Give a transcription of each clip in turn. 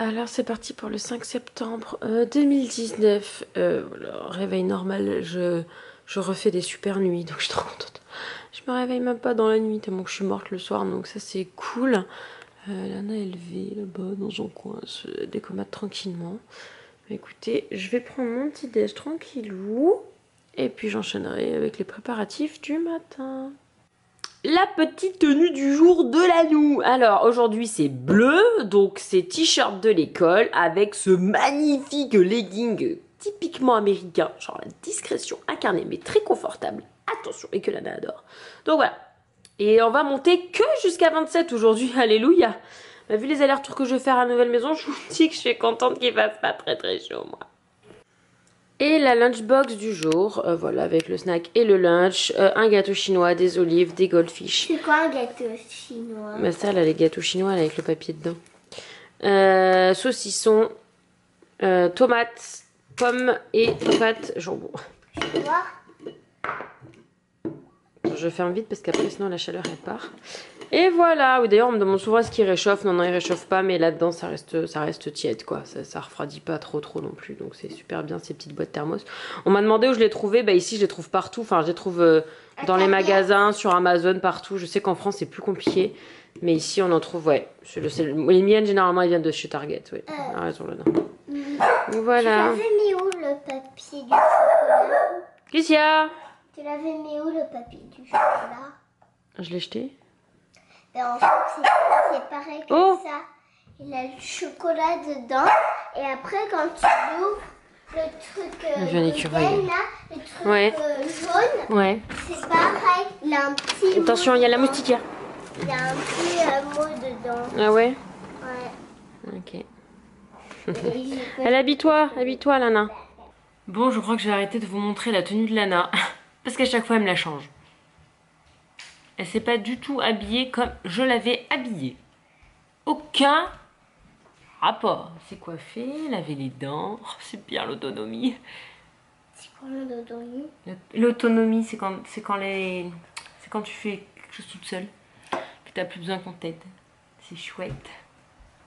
Alors c'est parti pour le 5 septembre 2019. Voilà, réveil normal, je refais des super nuits, donc je suis trop contente. Je me réveille même pas dans la nuit tellement que je suis morte le soir, donc ça c'est cool. Lana est levée là-bas dans son coin, se décommode tranquillement. Écoutez, je vais prendre mon petit déj tranquillou, et puis j'enchaînerai avec les préparatifs du matin. La petite tenue du jour de l'Anou. Alors aujourd'hui c'est bleu, donc c'est t-shirt de l'école avec ce magnifique legging typiquement américain, genre la discrétion incarnée mais très confortable. Attention, et que Lana adore. Donc voilà. Et on va monter que jusqu'à 27 aujourd'hui, alléluia. Bah, vu les allers-retours que je vais faire à la nouvelle maison, je vous dis que je suis contente qu'il fasse pas très très chaud moi. Et la lunchbox du jour, voilà, avec le snack et le lunch, un gâteau chinois, des olives, des goldfish. C'est quoi un gâteau chinois? Bah ça, là, les gâteaux chinois, là, avec le papier dedans. Saucisson, tomates, pommes et pâtes jambon. Tu vois? Je ferme vite parce qu'après, sinon, la chaleur, elle part. Et voilà, oui, d'ailleurs, on me demande souvent est-ce qu'il réchauffe. Non, non, il réchauffe pas, mais là-dedans, ça reste tiède, quoi. Ça refroidit pas trop non plus. Donc, c'est super bien, ces petites boîtes thermos. On m'a demandé où je les trouvais. Bah, ici, je les trouve partout. Enfin, je les trouve dans les magasins, sur Amazon, partout. Je sais qu'en France, c'est plus compliqué. Mais ici, on en trouve, ouais. Les miennes, généralement, elles viennent de chez Target, oui. Ah, raison, Lana. Voilà. Tu l'avais mis où le papier du chocolat? Qu'est-ce qu'il y a? Tu l'avais mis où le papier du chocolat? Je l'ai jeté. Ben, en fait, c'est pareil que ça. Il a le chocolat dedans. Et après, quand tu l'ouvres, le truc jaune, là, le truc jaune, ouais. c'est pareil. Il a un petit attention, il y a la moustiquaire. Il y a un petit mot dedans. Ah ouais? Ouais. Ok. Elle habille-toi, Lana. Bon, je crois que je vais arrêter de vous montrer la tenue de Lana. Parce qu'à chaque fois, elle me la change. Elle s'est pas du tout habillée comme je l'avais habillée. Aucun rapport. Elle s'est coiffée, laver les dents. Oh, c'est bien l'autonomie. C'est quoi l'autonomie? L'autonomie, c'est quand tu fais quelque chose toute seule. Que t'as plus besoin qu'on t'aide. C'est chouette.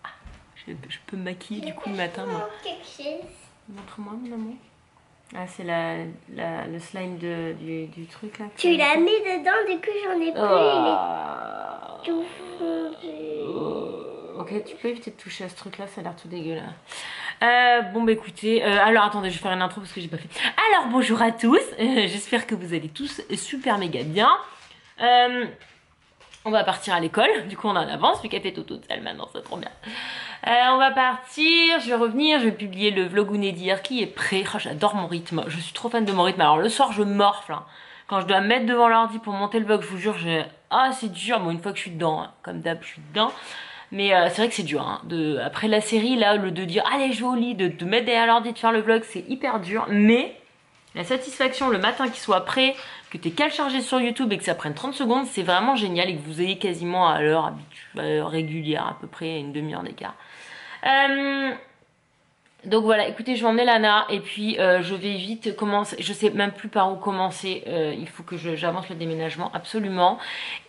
Ah, je peux me maquiller du coup le matin, moi. Quelque chose. Montre-moi, mon amour. Ah, c'est le slime du truc là. Tu l'as mis dedans, du coup j'en ai plus. Il est tout fondé. Ok, tu peux éviter de toucher à ce truc là, ça a l'air tout dégueulasse. Bon bah écoutez, alors attendez, je vais faire une intro parce que j'ai pas fait. Alors bonjour à tous, j'espère que vous allez tous super méga bien. On va partir à l'école, du coup on est en avance vu qu'elle fait tout toute seule maintenant, c'est trop bien. On va partir, je vais revenir, je vais publier le vlog Unedir qui est prêt. Oh, j'adore mon rythme, je suis trop fan de mon rythme. Alors le soir je morfle, hein. Quand je dois me mettre devant l'ordi pour monter le vlog, je vous jure, c'est dur. Bon, une fois que je suis dedans, hein. Comme d'hab je suis dedans. Mais c'est vrai que c'est dur, hein. Après la série, là, de dire allez je vais au lit, de te mettre derrière l'ordi, de faire le vlog, c'est hyper dur. Mais la satisfaction le matin qu'il soit prêt, que tu qu'à le charger sur YouTube et que ça prenne 30 secondes, c'est vraiment génial et que vous ayez quasiment à l'heure régulière, à peu près une demi-heure d'écart. Donc voilà, écoutez, je vais emmener Lana et puis je vais vite commencer, je sais même plus par où commencer, il faut que j'avance le déménagement absolument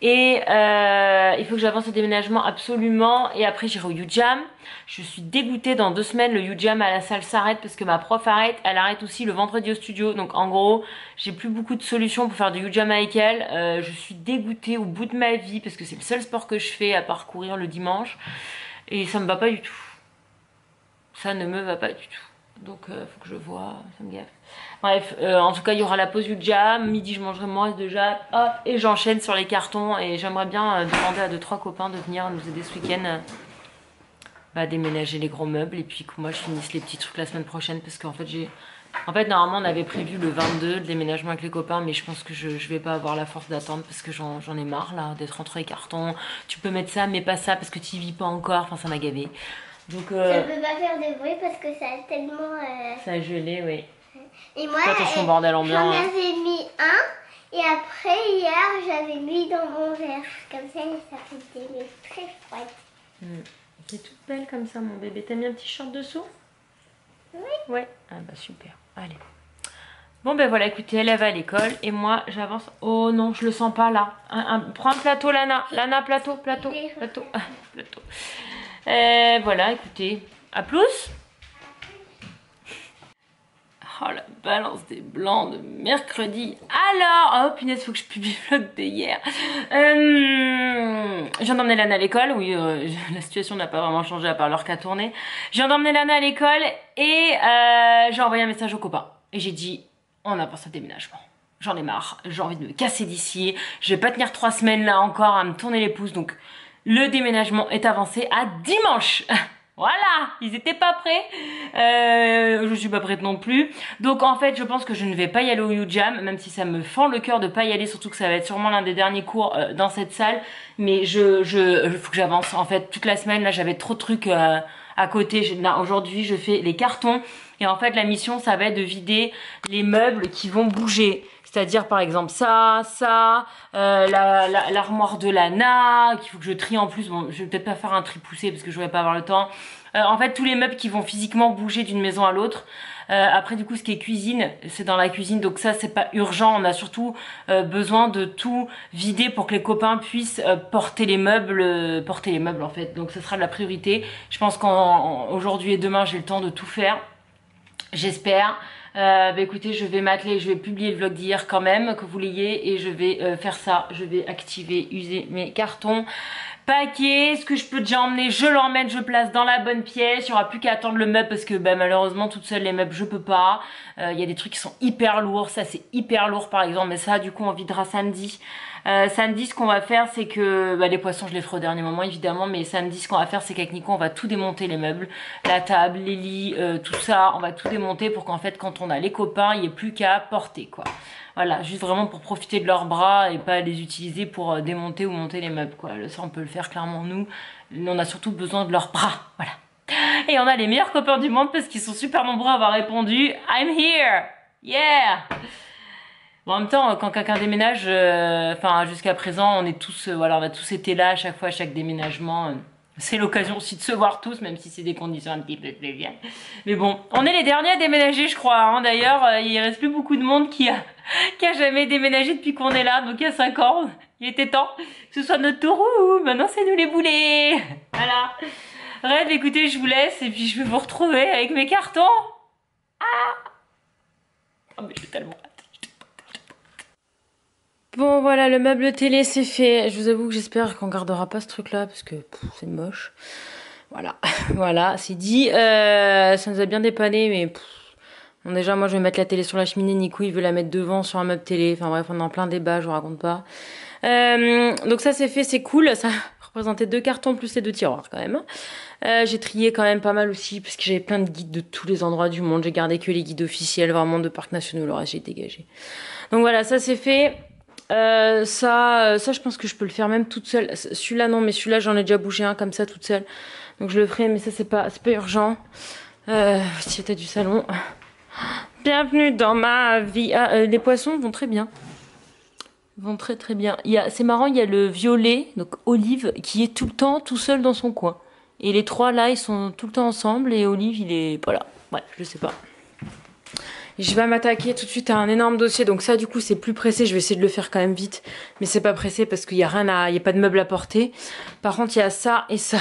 et il faut que j'avance le déménagement absolument et après j'irai au U-Jam. Je suis dégoûtée, dans 2 semaines le U-Jam à la salle s'arrête parce que ma prof arrête, elle arrête aussi le vendredi au studio, donc en gros j'ai plus beaucoup de solutions pour faire du U-Jam avec elle. Je suis dégoûtée au bout de ma vie parce que c'est le seul sport que je fais à part courir le dimanche et ça me va pas du tout. Ça ne me va pas du tout. Donc faut que je vois, ça me gaffe. Bref, en tout cas il y aura la pause U-Jam. Midi je mangerai mon reste de jam. Hop, et j'enchaîne sur les cartons. Et j'aimerais bien demander à 2-3 copains de venir nous aider ce week-end à déménager les gros meubles. Et puis que moi je finisse les petits trucs la semaine prochaine. Parce qu'en fait normalement on avait prévu le 22 le déménagement avec les copains. Mais je pense que je vais pas avoir la force d'attendre. Parce que j'en ai marre là d'être entre les cartons. Tu peux mettre ça mais pas ça parce que tu y vis pas encore. Enfin ça m'a gavé. Donc, ça peut pas faire de bruit parce que ça a tellement... Ça a gelé, oui. Et moi, attention, bordel ambiant, j'en avais mis un. Et après, hier, j'avais mis dans mon verre. Comme ça faisait très froid. T'es toute belle comme ça, mon bébé. T'as mis un petit short dessous? Oui. Ouais. Ah bah super. Allez. Bon ben voilà, écoutez, elle va à l'école et moi j'avance. Oh non, je le sens pas là. Prends un plateau, Lana. Lana, plateau. Voilà, écoutez, À plus. Oh la balance des blancs de mercredi. Alors, oh punaise, faut que je publie le vlog d'hier. Je viens d'emmener Lana à l'école. Oui, la situation n'a pas vraiment changé à part l'heure qu'a tourné. Je viens d'emmener Lana à l'école et j'ai envoyé un message au copain. Et j'ai dit, on a pensé à déménagement. J'en ai marre, j'ai envie de me casser d'ici. Je vais pas tenir 3 semaines là encore à me tourner les pouces. Donc le déménagement est avancé à dimanche. Voilà, ils étaient pas prêts, je suis pas prête non plus. Donc en fait je pense que je ne vais pas y aller au YouJam, même si ça me fend le cœur de pas y aller, surtout que ça va être sûrement l'un des derniers cours dans cette salle. Mais faut que j'avance. En fait toute la semaine là j'avais trop de trucs à côté. Aujourd'hui je fais les cartons et en fait la mission ça va être de vider les meubles qui vont bouger. C'est-à-dire par exemple l'armoire de Lana, qu'il faut que je trie en plus. Bon, je vais peut-être pas faire un tri poussé parce que je vais pas avoir le temps. En fait, tous les meubles qui vont physiquement bouger d'une maison à l'autre. Après, du coup, ce qui est cuisine, c'est dans la cuisine. Donc ça, c'est pas urgent. On a surtout besoin de tout vider pour que les copains puissent porter les meubles en fait. Donc ça sera de la priorité. Je pense qu'aujourd'hui et demain, j'ai le temps de tout faire. J'espère. Bah écoutez, je vais m'atteler, je vais publier le vlog d'hier quand même, que vous l'ayez, et je vais faire ça. Je vais activer, user mes cartons, paquet, ce que je peux déjà emmener, je l'emmène, je place dans la bonne pièce. Il n'y aura plus qu'à attendre le meuble parce que bah, malheureusement toute seule les meubles je peux pas. Il y a des trucs qui sont hyper lourds, ça c'est hyper lourd par exemple, mais ça du coup on videra samedi. Samedi ce qu'on va faire c'est que les poissons je les ferai au dernier moment évidemment, mais samedi ce qu'on va faire c'est qu'avec Nico on va tout démonter, les meubles, la table, les lits, tout ça on va tout démonter pour qu'en fait quand on a les copains il n'y ait plus qu'à porter quoi. Voilà, juste vraiment pour profiter de leurs bras et pas les utiliser pour démonter ou monter les meubles quoi. Ça on peut le faire clairement nous, on a surtout besoin de leurs bras, voilà. Et on a les meilleurs copains du monde parce qu'ils sont super nombreux à avoir répondu I'm here, yeah. Bon, en même temps, quand quelqu'un déménage, enfin jusqu'à présent, on est tous, voilà, on a tous été là à chaque fois, à chaque déménagement. C'est l'occasion aussi de se voir tous, même si c'est des conditions un petit peu spéciales. Mais bon, on est les derniers à déménager, je crois. Hein. D'ailleurs, il reste plus beaucoup de monde qui a jamais déménagé depuis qu'on est là. Donc il y a 5 ans, il était temps que ce soit notre tour. Maintenant, c'est nous les boulets. Voilà. Bref, écoutez, je vous laisse et puis je vais vous retrouver avec mes cartons. Ah, oh, mais j'ai tellement hâte. Bon voilà, le meuble télé c'est fait. Je vous avoue que j'espère qu'on gardera pas ce truc là parce que c'est moche. Voilà, voilà, c'est dit. Ça nous a bien dépanné mais bon, déjà moi je vais mettre la télé sur la cheminée. Nico il veut la mettre devant sur un meuble télé. Enfin bref, on est en plein débat, je vous raconte pas. Donc ça c'est fait, c'est cool. Ça représentait 2 cartons plus les 2 tiroirs quand même. J'ai trié quand même pas mal aussi parce que j'avais plein de guides de tous les endroits du monde. J'ai gardé que les guides officiels vraiment de parcs nationaux. Le reste j'ai dégagé. Donc voilà, ça c'est fait. Ça je pense que je peux le faire même toute seule. Celui-là non, mais celui-là j'en ai déjà bougé un comme ça toute seule. Donc je le ferai, mais ça c'est pas urgent. Voici l'état du salon. Bienvenue dans ma vie. Les poissons vont très bien. Vont très très bien. C'est marrant, il y a le violet, donc Olive, qui est tout le temps tout seul dans son coin. Et les 3 là, ils sont tout le temps ensemble et Olive, il est pas là. Bref, je sais pas. Je vais m'attaquer tout de suite à un énorme dossier, donc ça du coup c'est plus pressé, je vais essayer de le faire quand même vite, mais c'est pas pressé parce qu'il y a pas de meuble à porter. Par contre il y a ça et ça,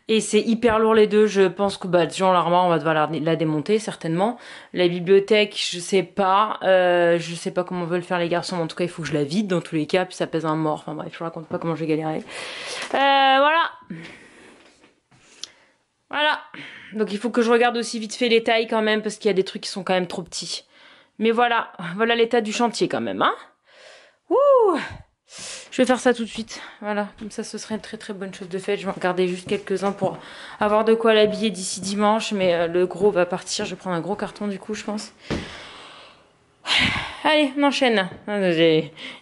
et c'est hyper lourd les deux. Je pense que genre l'armoire on va devoir la démonter certainement. La bibliothèque je sais pas comment on veut le faire les garçons, mais en tout cas il faut que je la vide dans tous les cas, puis ça pèse un mort, enfin bref je vous raconte pas comment je vais galérer. Voilà. Donc il faut que je regarde aussi vite fait les tailles quand même, parce qu'il y a des trucs qui sont quand même trop petits. Mais voilà l'état du chantier quand même, hein. Ouh, je vais faire ça tout de suite. Voilà, comme ça ce serait une très très bonne chose de fait. Je vais en garder juste quelques-uns pour avoir de quoi l'habiller d'ici dimanche, mais le gros va partir. Je vais prendre un gros carton du coup je pense. Allez, on enchaîne.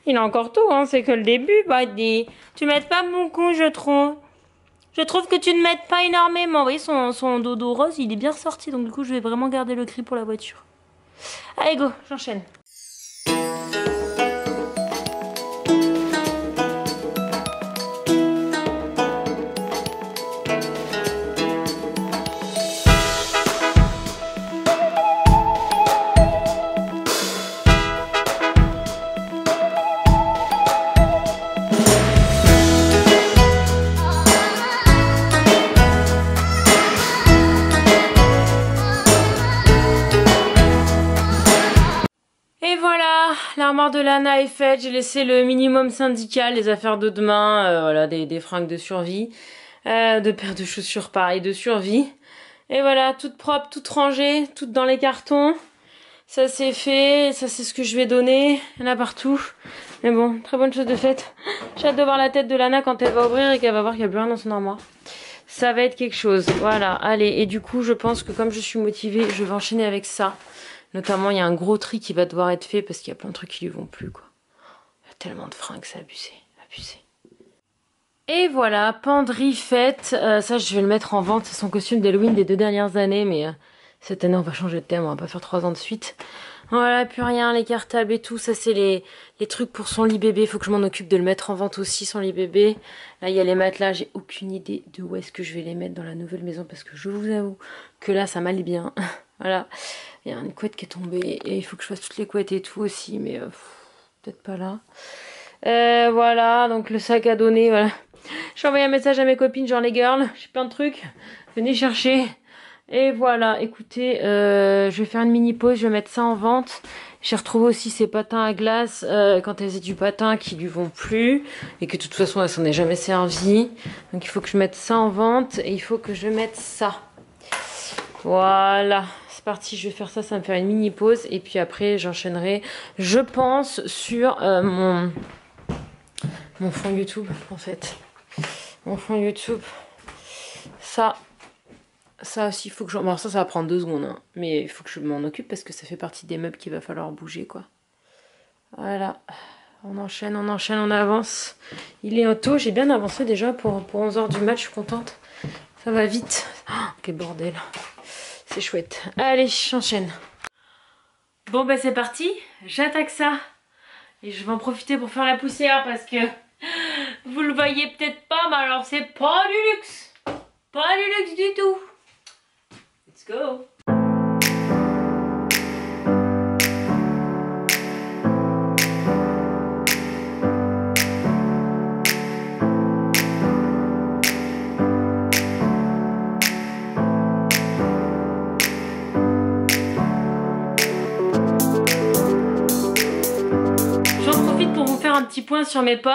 Il a encore tout, hein, c'est que le début, buddy. Tu m'aides pas beaucoup, je trouve. Je trouve que tu ne m'aides pas énormément. Vous voyez, son dodo rose, il est bien ressorti. Donc du coup, je vais vraiment garder le cri pour la voiture. Allez, go, j'enchaîne. Lana est faite, j'ai laissé le minimum syndical, les affaires de demain, voilà, des fringues de survie, deux paires de chaussures pareilles de survie. Et voilà, toute propre, toute rangée, toute dans les cartons. Ça c'est fait, ça c'est ce que je vais donner, il y en a partout. Mais bon, très bonne chose de faite. J'ai hâte de voir la tête de Lana quand elle va ouvrir et qu'elle va voir qu'il n'y a plus rien dans son armoire. Ça va être quelque chose, voilà, allez. Et du coup, je pense que comme je suis motivée, je vais enchaîner avec ça. Notamment, il y a un gros tri qui va devoir être fait parce qu'il y a plein de trucs qui lui vont plus, quoi. Il y a tellement de fringues, c'est abusé, abusé. Et voilà, penderie faite. Ça, je vais le mettre en vente. C'est son costume d'Halloween des 2 dernières années, mais cette année, on va changer de thème. On va pas faire 3 ans de suite. Voilà, plus rien, les cartables et tout. Ça, c'est les trucs pour son lit bébé. Faut que je m'en occupe de le mettre en vente aussi, son lit bébé. Là, il y a les matelas. J'ai aucune idée de où est-ce que je vais les mettre dans la nouvelle maison parce que je vous avoue que là, ça m'allait bien. Voilà. Il y a une couette qui est tombée et il faut que je fasse toutes les couettes et tout aussi, mais peut-être pas là. Voilà, donc le sac à donner, voilà. J'ai envoyé un message à mes copines, genre les girls, j'ai plein de trucs, venez chercher. Et voilà, écoutez, je vais faire une mini pause, je vais mettre ça en vente. J'ai retrouvé aussi ces patins à glace quand elles faisaient du patin qui lui vont plus et que de toute façon elle s'en est jamais servi. Donc il faut que je mette ça en vente et il faut que je mette ça. Voilà, c'est parti, je vais faire ça, ça va me faire une mini pause et puis après j'enchaînerai, je pense, sur mon fond YouTube en fait. Mon fond YouTube. Ça aussi, il faut que je... Bon, ça va prendre 2 secondes, hein. Mais il faut que je m'en occupe parce que ça fait partie des meubles qu'il va falloir bouger, quoi. Voilà. On enchaîne, on avance. Il est en tôt, j'ai bien avancé déjà pour 11 h du match, je suis contente. Ça va vite. Oh, quel bordel. C'est chouette. Allez, j'enchaîne. Bon, ben c'est parti. J'attaque ça. Et je vais en profiter pour faire la poussière parce que vous le voyez peut-être pas, mais alors c'est pas du luxe. Pas du luxe du tout. Let's go. J'en profite pour vous faire un petit point sur mes pops.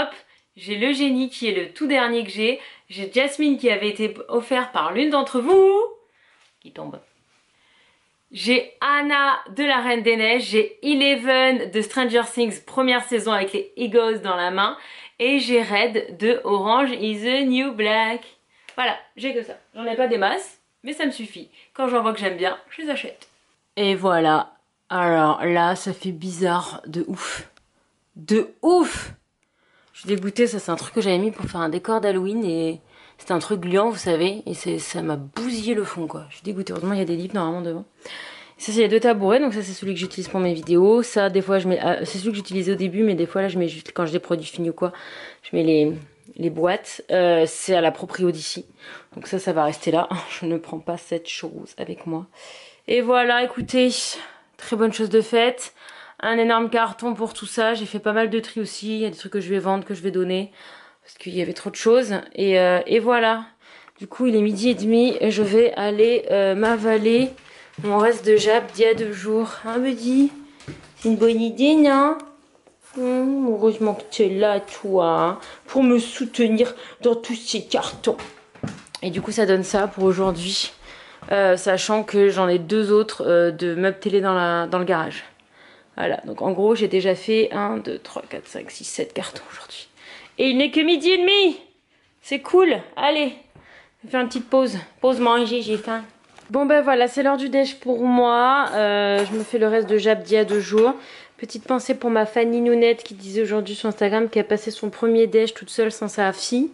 J'ai le génie qui est le tout dernier que j'ai. J'ai Jasmine qui avait été offert par l'une d'entre vous. Qui tombe. J'ai Anna de la Reine des Neiges. J'ai Eleven de Stranger Things première saison avec les Egos dans la main. Et j'ai Red de Orange is the New Black. Voilà, j'ai que ça. J'en ai pas des masses, mais ça me suffit. Quand j'en vois que j'aime bien, je les achète. Et voilà. Alors là, ça fait bizarre de ouf. De ouf! Je suis dégoûtée, ça c'est un truc que j'avais mis pour faire un décor d'Halloween et c'était un truc gluant, vous savez, et ça m'a bousillé le fond, quoi. Je suis dégoûtée. Heureusement, il y a des livres normalement devant. Ça, c'est les 2 tabourets, donc ça c'est celui que j'utilise pour mes vidéos. Ça, des fois, je mets, c'est celui que j'utilisais au début, mais des fois là, je mets juste quand j'ai des produits finis ou quoi, je mets les boîtes. C'est à la Proprio d'ici, donc ça va rester là. Je ne prends pas cette chose avec moi. Et voilà, écoutez, très bonne chose de faite. Un énorme carton pour tout ça. J'ai fait pas mal de tri aussi. Il y a des trucs que je vais vendre, que je vais donner. Parce qu'il y avait trop de choses. Et voilà. Du coup, il est 12h30 et je vais aller m'avaler mon reste de Jap d'il y a 2 jours. Hein, Buddy? C'est une bonne idée, non? Heureusement que tu es là, toi, hein, pour me soutenir dans tous ces cartons. Et du coup, ça donne ça pour aujourd'hui. Sachant que j'en ai 2 autres de meubles télé dans le garage. Voilà, donc en gros, j'ai déjà fait 1, 2, 3, 4, 5, 6, 7 cartons aujourd'hui. Et il n'est que 12h30. C'est cool. Allez, je vais faire une petite pause. Pause manger, j'ai faim. Bon ben voilà, c'est l'heure du déj pour moi. Je me fais le reste de Jap d'il y a 2 jours. Petite pensée pour ma Fanny Nounette qui disait aujourd'hui sur Instagram qu'elle a passé son premier déj toute seule sans sa fille.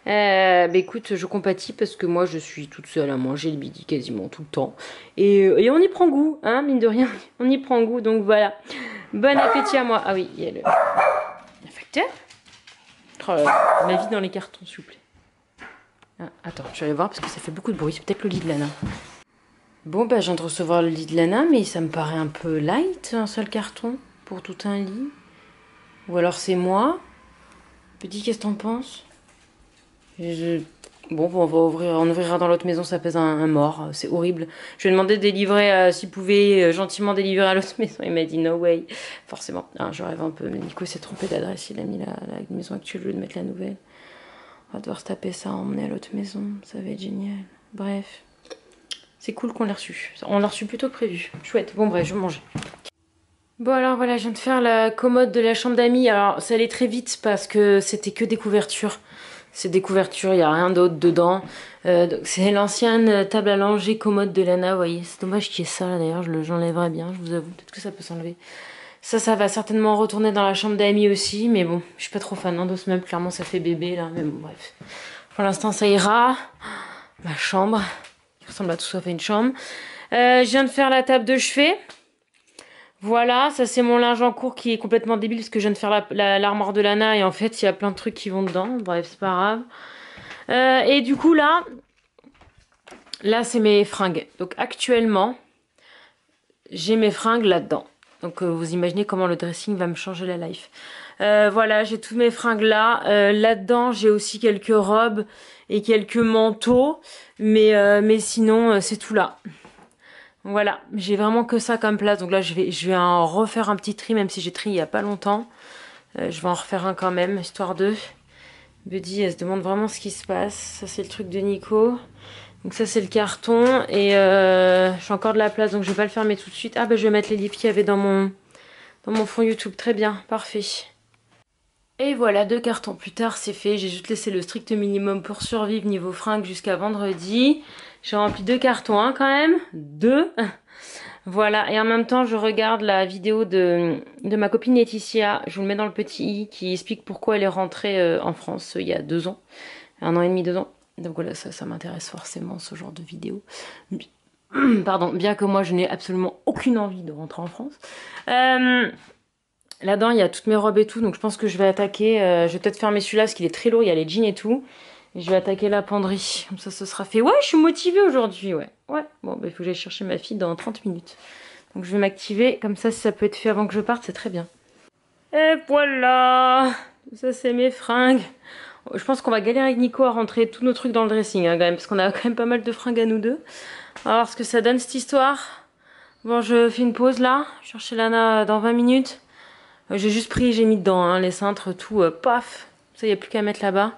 Bah écoute, je compatis parce que moi je suis toute seule à manger le midi quasiment tout le temps. Et on y prend goût, hein, mine de rien, on y prend goût, donc voilà. Bon appétit à moi. Ah oui, il y a le facteur. Oh, ma vie dans les cartons, s'il vous plaît. Ah, attends, je vais aller voir parce que ça fait beaucoup de bruit, c'est peut-être le lit de Lana. Bon, bah je viens de recevoir le lit de Lana, mais ça me paraît un peu light, un seul carton pour tout un lit. Ou alors c'est moi. Petit, qu'est-ce que t'en penses? Bon, on ouvrira dans l'autre maison, ça pèse un mort, c'est horrible. Je lui ai demandé de délivrer, s'il pouvait gentiment délivrer à l'autre maison, il m'a dit no way. Forcément, je rêve un peu, mais Nico s'est trompé d'adresse, il a mis la maison actuelle au lieu de mettre la nouvelle. On va devoir se taper ça, emmener à l'autre maison, ça va être génial. Bref, c'est cool qu'on l'ait reçu. On l'a reçu plutôt que prévu, chouette. Bon bref, je vais manger. Bon alors voilà, je viens de faire la commode de la chambre d'amis. Alors ça allait très vite parce que c'était que des couvertures. C'est des couvertures, il n'y a rien d'autre dedans. C'est l'ancienne table à langer commode de Lana, vous voyez. C'est dommage qu'il y ait ça là d'ailleurs, j'enlèverais bien, je vous avoue. Peut-être que ça peut s'enlever. Ça va certainement retourner dans la chambre d'amis aussi. Mais bon, je suis pas trop fan de ce meuble, clairement ça fait bébé là. Mais bon, bref. Pour l'instant ça ira. Ma chambre, qui ressemble à tout sauf à une chambre. Je viens de faire la table de chevet. Voilà, ça c'est mon linge en cours qui est complètement débile parce que je viens de faire l'armoire de Lana et en fait il y a plein de trucs qui vont dedans. Bref, c'est pas grave. Et du coup là c'est mes fringues. Donc actuellement, j'ai mes fringues là-dedans. Donc vous imaginez comment le dressing va me changer la life. Voilà, j'ai toutes mes fringues là. Là-dedans, j'ai aussi quelques robes et quelques manteaux. Mais sinon, c'est tout là. Voilà, j'ai vraiment que ça comme place. Donc là, je vais en refaire un petit tri, même si j'ai trié il n'y a pas longtemps. Je vais en refaire un quand même, histoire de... Buddy, elle se demande vraiment ce qui se passe. Ça, c'est le truc de Nico. Donc ça, c'est le carton. Et j'ai encore de la place, donc je vais pas le fermer tout de suite. Ah, bah je vais mettre les livres qu'il y avait dans mon fond YouTube. Très bien, parfait. Et voilà, 2 cartons plus tard, c'est fait. J'ai juste laissé le strict minimum pour survivre niveau fringues jusqu'à vendredi. J'ai rempli 2 cartons, hein, quand même. 2. Voilà, et en même temps, je regarde la vidéo de ma copine Laetitia. Je vous le mets dans le petit i qui explique pourquoi elle est rentrée en France il y a 2 ans. 1 an et demi, 2 ans. Donc voilà, ça m'intéresse forcément, ce genre de vidéo. Pardon, bien que moi, je n'ai absolument aucune envie de rentrer en France. Là-dedans, il y a toutes mes robes et tout, donc je pense que je vais attaquer. Je vais peut-être fermer celui-là parce qu'il est très lourd, il y a les jeans et tout. Et je vais attaquer la penderie. Comme ça, ce sera fait. Ouais, je suis motivée aujourd'hui, ouais. Ouais, bon, bah, il faut que j'aille chercher ma fille dans 30 minutes. Donc je vais m'activer. Comme ça, si ça peut être fait avant que je parte, c'est très bien. Et voilà. Ça, c'est mes fringues. Je pense qu'on va galérer avec Nico à rentrer tous nos trucs dans le dressing, hein, quand même. Parce qu'on a quand même pas mal de fringues à nous deux. On va voir ce que ça donne, cette histoire. Bon, je fais une pause, là. Je cherche Lana dans 20 minutes. J'ai juste pris, j'ai mis dedans, hein, les cintres, tout, paf. Ça, il n'y a plus qu'à mettre là-bas.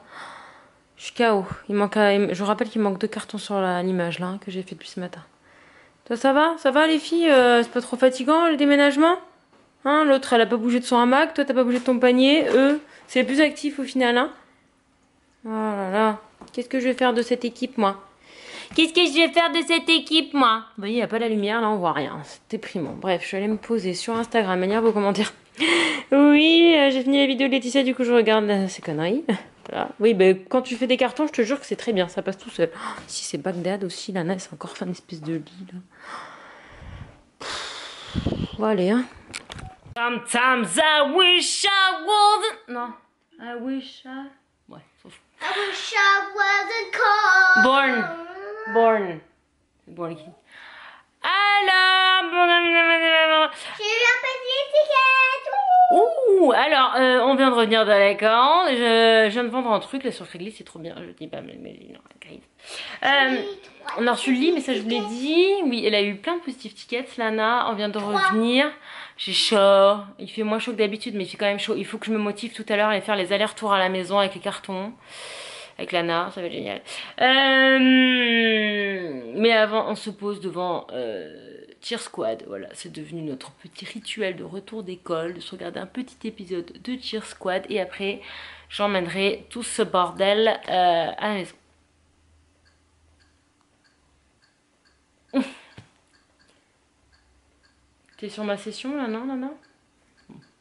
Je suis KO. Je vous rappelle qu'il manque 2 cartons sur l'image là, que j'ai fait depuis ce matin. Toi, ça va? Ça va les filles? C'est pas trop fatigant le déménagement? Hein, l'autre, elle a pas bougé de son hamac. Toi, t'as pas bougé de ton panier. Eux, c'est les plus actifs au final, hein? Oh là là. Qu'est-ce que je vais faire de cette équipe, moi? Qu'est-ce que je vais faire de cette équipe, moi? Vous voyez, il n'y a pas la lumière, là, on voit rien. C'est déprimant. Bref, je vais aller me poser sur Instagram, lire vos commentaires. Oui, j'ai fini la vidéo de Laetitia, du coup, je regarde ces conneries. Voilà. Oui, ben quand tu fais des cartons, je te jure que c'est très bien, ça passe tout seul. Oh, ici, c'est Bagdad aussi, Lana, c'est encore fait une espèce de lit, là. Bon, allez, hein. Sometimes I wish I wasn't... Non. I wish I... Ouais, s'en fout. I wish I wasn't cold. Born. C'est bon, les filles. Alors... J'ai eu un petit ticket. Ouh, alors, on vient de revenir de la vacances. Je viens de vendre un truc là sur Craigslist, c'est trop bien. Je dis pas, mais non, on a reçu le lit, mais ça je vous l'ai dit. Oui, elle a eu plein de positifs tickets, Lana. On vient de revenir. J'ai chaud. Il fait moins chaud que d'habitude, mais il fait quand même chaud. Il faut que je me motive tout à l'heure à aller faire les allers-retours à la maison avec les cartons. Avec Lana, ça va être génial. Mais avant, on se pose devant Cheer Squad. Voilà, c'est devenu notre petit rituel de retour d'école, de se regarder un petit épisode de Cheer Squad. Et après, j'emmènerai tout ce bordel à la maison. T'es sur ma session là, non, non.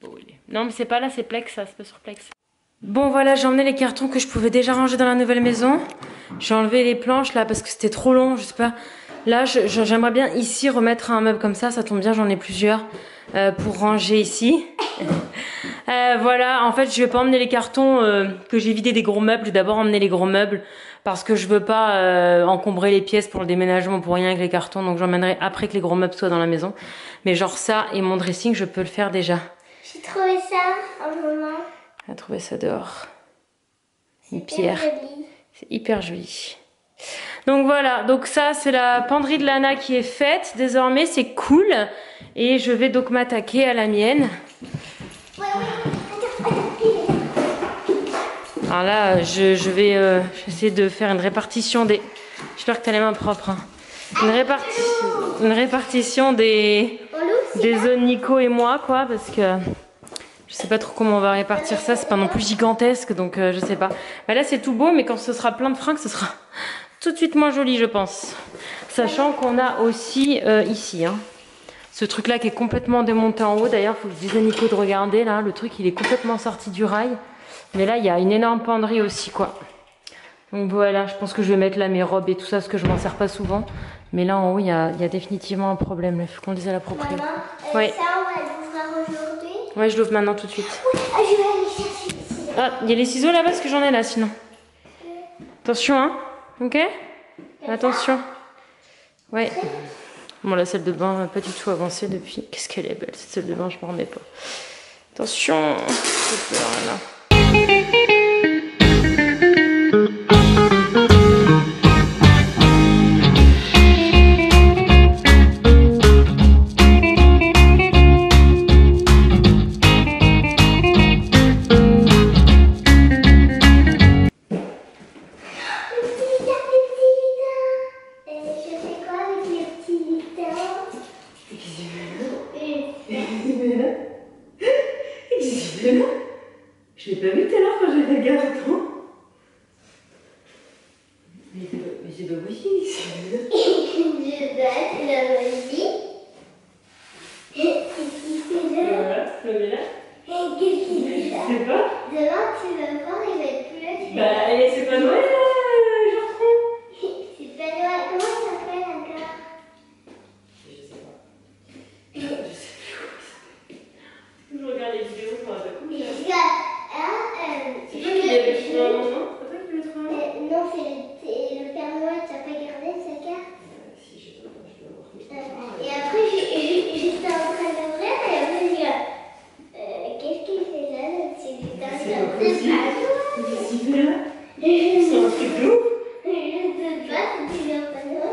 Bon, non, mais c'est pas là, c'est Plex, ça, c'est pas sur Plex. Bon voilà, j'ai emmené les cartons que je pouvais déjà ranger dans la nouvelle maison. J'ai enlevé les planches là parce que c'était trop long, je sais pas. Là, j'aimerais bien ici remettre un meuble comme ça tombe bien, j'en ai plusieurs pour ranger ici. Voilà, en fait je vais pas emmener les cartons que j'ai vidés des gros meubles, je vais d'abord emmener les gros meubles parce que je veux pas encombrer les pièces pour le déménagement pour rien avec les cartons, donc j'emmènerai après que les gros meubles soient dans la maison. Mais genre ça et mon dressing, je peux le faire déjà. J'ai trouvé ça en moment. On a trouvé ça dehors. Une pierre. C'est hyper joli. Donc voilà, donc ça c'est la penderie de Lana qui est faite. Désormais c'est cool. Et je vais donc m'attaquer à la mienne. Alors là, je vais essayer de faire une répartition des... J'espère que tu as les mains propres. Hein. Une répartition des zones Nico et moi, quoi, parce que je sais pas trop comment on va répartir ça. C'est pas non plus gigantesque, donc je sais pas. Bah là c'est tout beau, mais quand ce sera plein de fringues, ce sera tout de suite moins joli, je pense. Sachant qu'on a aussi ici, hein, ce truc là qui est complètement démonté en haut. D'ailleurs, faut que je dise à Nico de regarder là. Le truc il est complètement sorti du rail. Mais là il y a une énorme penderie aussi, quoi. Donc voilà, je pense que je vais mettre là mes robes et tout ça parce que je m'en sers pas souvent. Mais là en haut il y a définitivement un problème. Il faut qu'on le dise à la propriétaire. Ouais. Ça on va l'ouvrir aujourd'hui. Ouais, je l'ouvre maintenant tout de suite. Oui, je vais aller chercher les ciseaux. Ah, il y a les ciseaux là-bas parce que j'en ai là sinon. Attention, hein. Ok? Attention. Ouais. Bon, la salle de bain, pas du tout avancée depuis. Qu'est-ce qu'elle est belle, cette salle de bain, je m'en remets pas. Attention. J'ai peur là. Je l'ai pas vu tout à l'heure quand j'ai regardé. Mais c'est pas possible. Je batte la magie. Qu'est-ce qu'il fait là? Voilà, je le mets là. Qu'est-ce qu'il fait là? Je sais pas. Demain tu vas voir, il va être plus là. Bah, et c'est pas Noël là, je retrouve. C'est pas Noël. Comment il s'appelle encore? Je sais pas. Je sais plus comment il s'appelle. Je regarde les vidéos, je me rappelle plus. C'est toi qui l'avais trouvé un nom, non? C'est toi qui l'avais trouvé un nom? Non, c'est le Père Noël, t'as pas gardé sa carte? Si, je dois voir. Et après, j'étais en train d'ouvrir et après, je dis qu'est-ce qu'il fait là? C'est pas possible. Qu'est-ce qu'il fait là? C'est un truc de ouf. Je sais pas, c'est le Père Noël.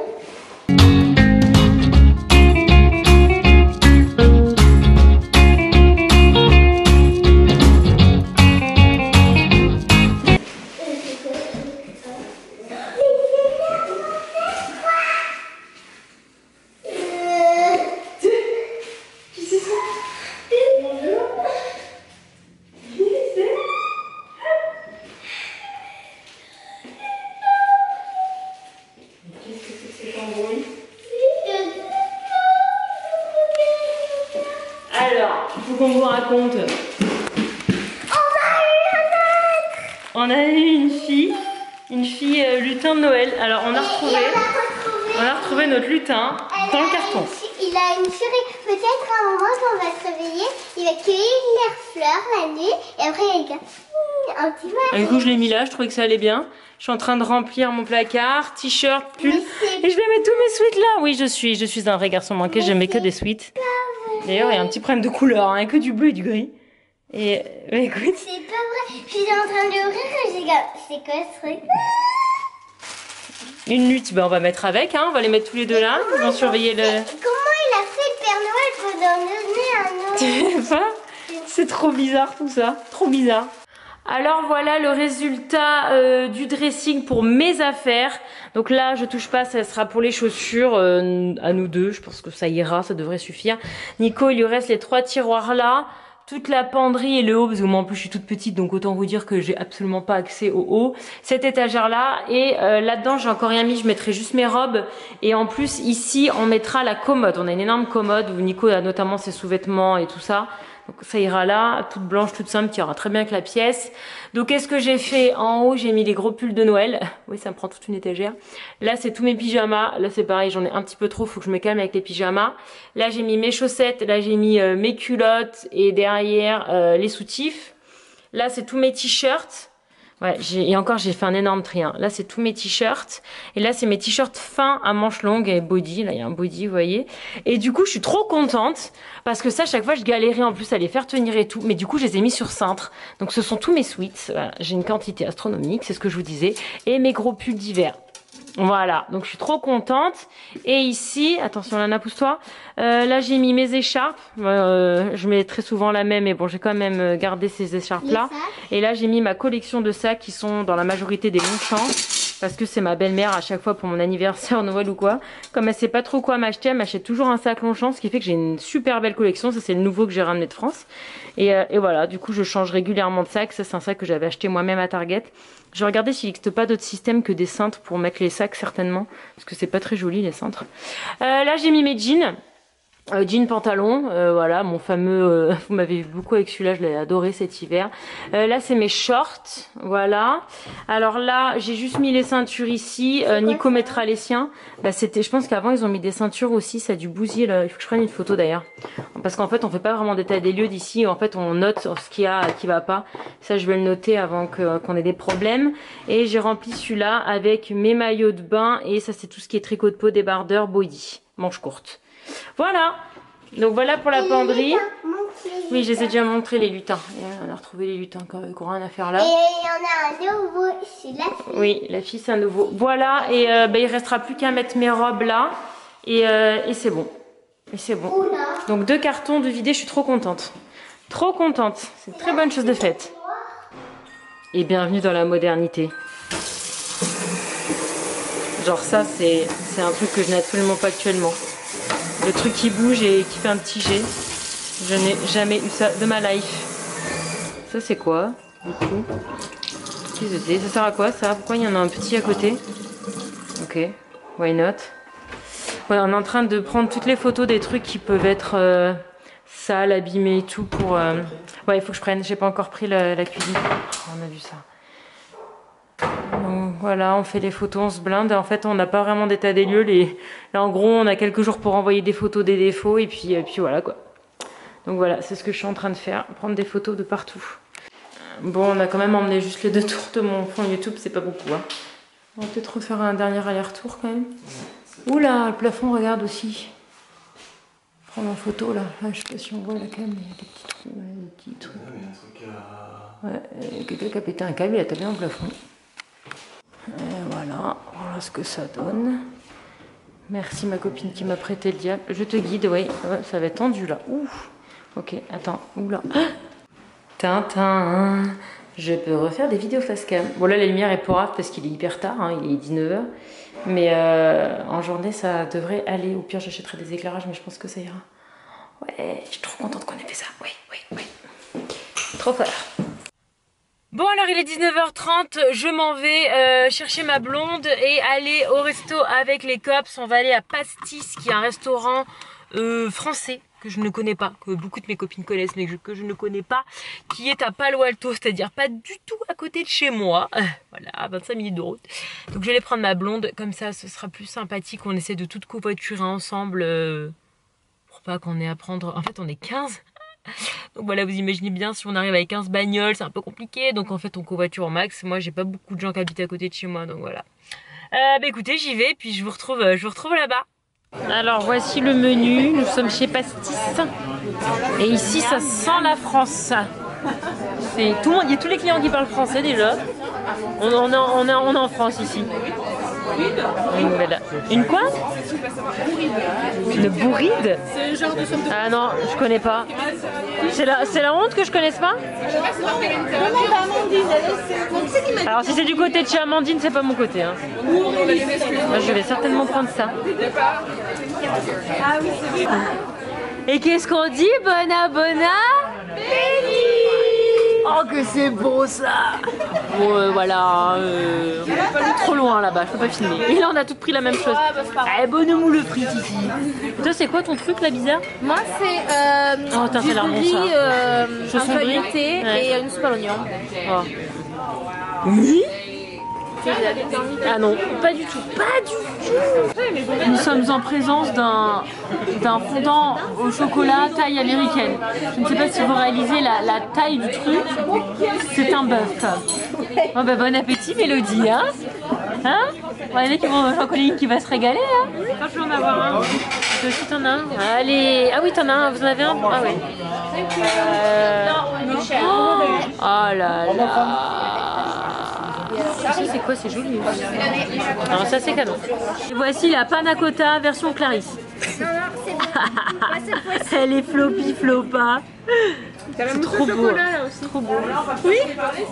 Alors, il faut qu'on vous raconte. On a eu une fille lutin de Noël. Alors on a retrouvé notre lutin dans le carton. Il a une souris. Peut-être à un moment quand on va se réveiller, il va cueillir les fleurs la nuit et après il va un petit peu. Du coup je l'ai mis là, je trouvais que ça allait bien. Je suis en train de remplir mon placard, t-shirt, pull. Et je vais mettre tous mes sweats là. Oui, je suis un vrai garçon manqué, je mets que des sweats. D'ailleurs, il y a un petit problème de couleur, hein, que du bleu et du gris. Et écoute. C'est pas vrai. Je suis en train d'ouvrir et j'ai dit, c'est quoi ce truc? Une lutte, ben on va mettre avec, hein, on va les mettre tous les deux là. Ils vont surveiller le. Comment il a fait le Père Noël pour donner un autre? Tu sais pas? C'est trop bizarre tout ça, trop bizarre. Alors voilà le résultat du dressing pour mes affaires. Donc là je touche pas, ça sera pour les chaussures à nous deux. Je pense que ça ira, ça devrait suffire. Nico, il lui reste les 3 tiroirs là, toute la penderie et le haut, parce que moi en plus je suis toute petite, donc autant vous dire que j'ai absolument pas accès au haut. Cette étagère là, et là-dedans j'ai encore rien mis, je mettrai juste mes robes. Et en plus ici on mettra la commode. On a une énorme commode où Nico a notamment ses sous-vêtements et tout ça. Donc ça ira là, toute blanche, toute simple, qui ira très bien avec la pièce. Donc qu'est-ce que j'ai fait? En haut, j'ai mis les gros pulls de Noël. Oui, ça me prend toute une étagère. Là, c'est tous mes pyjamas. Là, c'est pareil, j'en ai un petit peu trop, faut que je me calme avec les pyjamas. Là, j'ai mis mes chaussettes, là, j'ai mis mes culottes et derrière les soutifs. Là, c'est tous mes t-shirts. Ouais, et encore j'ai fait un énorme tri. Hein. Là c'est tous mes t-shirts. Et là c'est mes t-shirts fins à manches longues et body. Là il y a un body, vous voyez. Et du coup je suis trop contente. Parce que ça, à chaque fois je galérais en plus à les faire tenir et tout. Mais du coup je les ai mis sur cintre. Donc ce sont tous mes sweats. Voilà. J'ai une quantité astronomique, c'est ce que je vous disais. Et mes gros pulls d'hiver. Voilà, donc je suis trop contente. Et ici, attention Lana, pousse-toi. Là j'ai mis mes écharpes. Je mets très souvent la même, mais bon j'ai quand même gardé ces écharpes là. Et là j'ai mis ma collection de sacs qui sont dans la majorité des Longchamp. Parce que c'est ma belle-mère à chaque fois pour mon anniversaire, Noël ou quoi. Comme elle sait pas trop quoi m'acheter, elle m'achète toujours un sac Longchamp. Ce qui fait que j'ai une super belle collection. Ça c'est le nouveau que j'ai ramené de France. Et voilà, du coup je change régulièrement de sac. Ça c'est un sac que j'avais acheté moi-même à Target. Je vais regarder s'il n'existe pas d'autres systèmes que des cintres pour mettre les sacs certainement. Parce que c'est pas très joli les cintres. Là j'ai mis mes jeans. Jean pantalon, voilà, mon fameux, vous m'avez vu beaucoup avec celui-là, je l'ai adoré cet hiver. Là c'est mes shorts, voilà. Alors là j'ai juste mis les ceintures ici, Nico mettra les siens. Bah c'était, je pense qu'avant ils ont mis des ceintures aussi, ça a dû bousiller là, il faut que je prenne une photo d'ailleurs. Parce qu'en fait on fait pas vraiment d'état des lieux d'ici, en fait on note ce qu'il y a, qui va pas. Ça je vais le noter avant qu'on ait des problèmes. Et j'ai rempli celui-là avec mes maillots de bain et ça c'est tout ce qui est tricot de peau, débardeur, body, manches courtes. Voilà, donc voilà pour la penderie. Oui, je les ai déjà montré les lutins. On a retrouvé les lutins qui n'ont rien à faire là. Et il y en a un nouveau, c'est la fille. Oui, la fille c'est un nouveau. Voilà, et il restera plus qu'à mettre mes robes là. Et c'est bon. Et c'est bon. Donc 2 cartons de vidés, je suis trop contente. Trop contente, c'est une très bonne chose de faite. Et bienvenue dans la modernité. Genre ça, c'est un truc que je n'ai absolument pas actuellement. Le truc qui bouge et qui fait un petit jet. Je n'ai jamais eu ça de ma life. Ça c'est quoi du coup? Ça sert à quoi ça? Pourquoi il y en a un petit à côté? Ok, why not? Ouais, on est en train de prendre toutes les photos des trucs qui peuvent être sales, abîmés et tout pour... Ouais, il faut que je prenne, j'ai pas encore pris la cuisine. Oh, on a vu ça. Donc voilà, on fait les photos, on se blinde. En fait, on n'a pas vraiment d'état des lieux. Là, en gros, on a quelques jours pour envoyer des photos des défauts. Et puis voilà quoi. Donc voilà, c'est ce que je suis en train de faire. Prendre des photos de partout. Bon, on a quand même emmené juste les 2 tours de mon fond YouTube. C'est pas beaucoup. Hein. On va peut-être refaire un dernier aller-retour quand même. Oula, le plafond, regarde aussi. Prendre en photo là. Je sais pas si on voit la cam, mais il y a des petits trous. Des petits trucs. Ouais, quelqu'un qui a pété un câble, il a tapé dans le plafond. Voilà ce que ça donne. Merci ma copine qui m'a prêté le diable. Je te guide, oui. Ça va être tendu là. Ouf. Ok, attends. Oula. Ah, Tintin. Je peux refaire des vidéos face cam. Bon là la lumière est pas grave parce qu'il est hyper tard, hein, il est 19h. Mais en journée ça devrait aller. Au pire j'achèterai des éclairages mais je pense que ça ira. Ouais, je suis trop contente qu'on ait fait ça. Oui. Trop fort. Bon alors il est 19h30, je m'en vais chercher ma blonde et aller au resto avec les cops. On va aller à Pastis qui est un restaurant français que je ne connais pas, que beaucoup de mes copines connaissent mais que je ne connais pas, qui est à Palo Alto, c'est-à-dire pas du tout à côté de chez moi. Voilà, 25 minutes de route. Donc je vais aller prendre ma blonde, comme ça ce sera plus sympathique, on essaie de tout covoiturer ensemble pour pas qu'on ait à prendre... En fait on est 15. Donc voilà, vous imaginez bien, si on arrive avec 15 bagnoles, c'est un peu compliqué. Donc en fait, on covoiture au max. Moi, j'ai pas beaucoup de gens qui habitent à côté de chez moi, donc voilà. Bah écoutez, j'y vais, puis je vous retrouve là-bas. Alors voici le menu. Nous sommes chez Pastis. Et ici, ça sent la France. C'est tout le monde. Il y a tous les clients qui parlent français déjà. On est en France ici. Une quoi? Une bourride? C'est le genre de somme de... Ah non, je connais pas. C'est la honte que je connaisse pas? Alors si c'est du côté de chez Amandine, c'est pas mon côté. Hein. Moi, je vais certainement prendre ça. Ah oui, c'est vrai. Et qu'est-ce qu'on dit? Bona Oh que c'est beau ça. Bon voilà, on va pas aller trop loin là-bas, je peux pas filmer. Et là on a toutes pris la même chose. Eh bonne moule frites ici. Toi c'est quoi ton truc là bizarre? Moi c'est du riz un feuilleté et une soupe à l'oignon. Oui. Ah non, pas du tout, pas du tout. Nous sommes en présence d'un fondant au chocolat taille américaine. Je ne sais pas si vous réalisez la taille du truc. C'est un bœuf. Oh bah bon appétit Mélodie, hein? Hein? Bon, il y en a qui vont Jean-Colline qui va se régaler, hein? Quand je vais en avoir un. Toi aussi t'en as un? Allez, ah oui t'en as un, vous en avez un? Ah ouais. Oh là là. Ça c'est quoi? C'est joli. Alors ça c'est canon. Et voici la panna cotta version Clarisse. Non, non, c'est Elle est floppy floppa. C'est trop beau. Trop beau. Oui.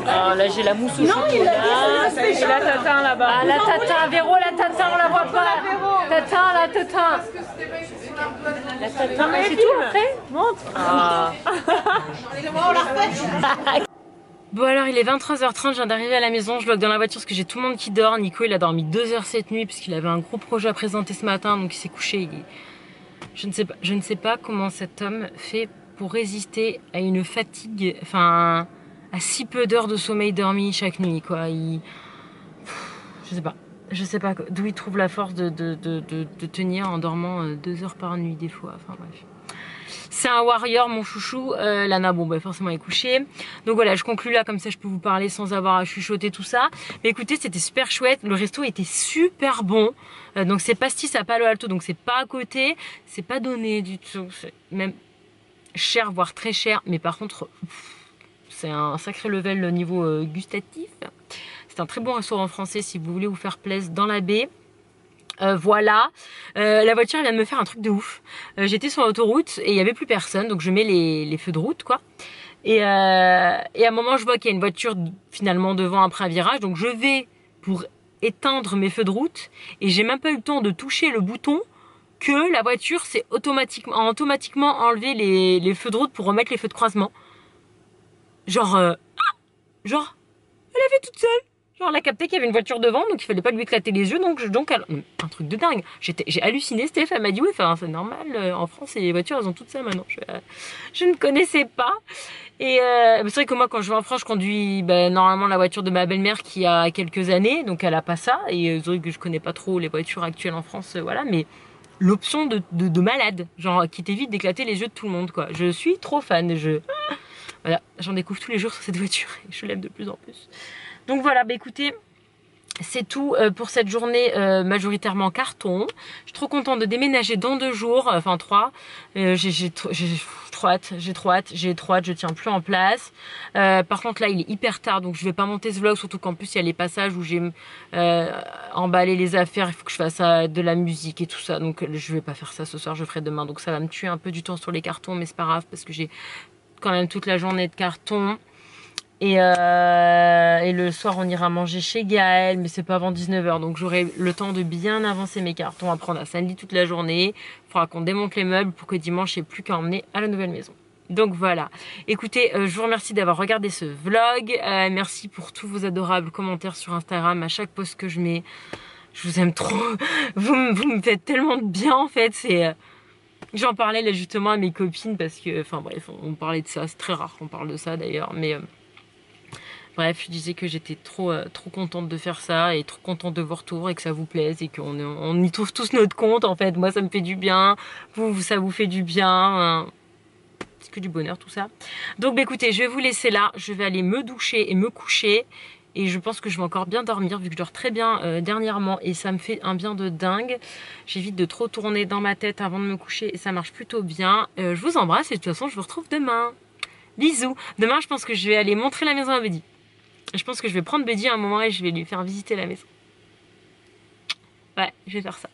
Alors là j'ai la mousse au chocolat. Et la tatin là-bas. Ah la tatin, Véro la tatin, on la voit pas. Tatin, la tatin. La tatin, c'est tout après? Montre. Ah. Bon alors il est 23h30, je viens d'arriver à la maison, je bloque dans la voiture parce que j'ai tout le monde qui dort. Nico il a dormi 2 heures cette nuit parce qu'il avait un gros projet à présenter ce matin, donc il s'est couché. Je ne sais pas comment cet homme fait pour résister à une fatigue, enfin à si peu d'heures de sommeil dormi chaque nuit quoi. Je sais pas d'où il trouve la force de tenir en dormant 2 heures par nuit des fois, enfin bref. C'est un warrior mon chouchou. Lana bon bah forcément elle est couchée. Donc voilà, je conclue là, comme ça je peux vous parler sans avoir à chuchoter tout ça. Mais écoutez, c'était super chouette, le resto était super bon. Donc c'est pastis à Palo Alto, donc c'est pas à côté, c'est pas donné du tout, c'est même cher voire très cher, mais par contre c'est un sacré level au niveau gustatif. C'est un très bon restaurant français si vous voulez vous faire plaisir dans la baie. Voilà, la voiture elle vient de me faire un truc de ouf. J'étais sur l'autoroute et il n'y avait plus personne, donc je mets les feux de route quoi. Et à un moment je vois qu'il y a une voiture finalement devant après un virage, donc je vais pour éteindre mes feux de route et j'ai même pas eu le temps de toucher le bouton que la voiture s'est automatiquement enlevé les feux de route pour remettre les feux de croisement. Genre, elle a fait toute seule. Genre elle a capté qu'il y avait une voiture devant, donc il fallait pas lui éclater les yeux, donc un truc de dingue. J'ai halluciné, Steph, elle m'a dit oui, enfin c'est normal, en France les voitures elles ont toutes ça maintenant. Je ne connaissais pas. Et c'est vrai que moi quand je vais en France je conduis normalement la voiture de ma belle-mère qui a quelques années, donc elle a pas ça. Et c'est vrai que je connais pas trop les voitures actuelles en France, voilà, mais l'option de malade, genre qui t'évite d'éclater les yeux de tout le monde quoi. Je suis trop fan, voilà, j'en découvre tous les jours sur cette voiture et je l'aime de plus en plus. Donc voilà, bah écoutez, c'est tout pour cette journée majoritairement carton. Je suis trop contente de déménager dans 2 jours, enfin 3. J'ai trop hâte, je tiens plus en place. Par contre là il est hyper tard, donc je vais pas monter ce vlog, surtout qu'en plus il y a les passages où j'ai emballé les affaires, il faut que je fasse de la musique et tout ça. Donc je vais pas faire ça ce soir, je ferai demain. Donc ça va me tuer un peu du temps sur les cartons, mais c'est pas grave parce que j'ai quand même toute la journée de carton. Et le soir on ira manger chez Gaël, mais c'est pas avant 19h, donc j'aurai le temps de bien avancer mes cartons. Après on a samedi toute la journée, il faudra qu'on démonte les meubles pour que dimanche il n'y ait plus qu'à emmener à la nouvelle maison. Donc voilà, écoutez, je vous remercie d'avoir regardé ce vlog, merci pour tous vos adorables commentaires sur Instagram à chaque post que je mets. Je vous aime trop, vous me faites tellement de bien en fait, c'est... J'en parlais là justement à mes copines parce que, enfin bref, on parlait de ça, c'est très rare qu'on parle de ça d'ailleurs, mais... Bref, je disais que j'étais trop contente de faire ça et trop contente de vos retours et que ça vous plaise et qu'on y trouve tous notre compte en fait. Moi ça me fait du bien, vous ça vous fait du bien, c'est que du bonheur tout ça. Donc bah, écoutez, je vais vous laisser là, je vais aller me doucher et me coucher et je pense que je vais encore bien dormir vu que je dors très bien dernièrement et ça me fait un bien de dingue. J'évite de trop tourner dans ma tête avant de me coucher et ça marche plutôt bien. Je vous embrasse et de toute façon je vous retrouve demain. Bisous. Demain je pense que je vais aller montrer la maison à Buddy. Je pense que je vais prendre Buddy à un moment et je vais lui faire visiter la maison. Ouais, je vais faire ça.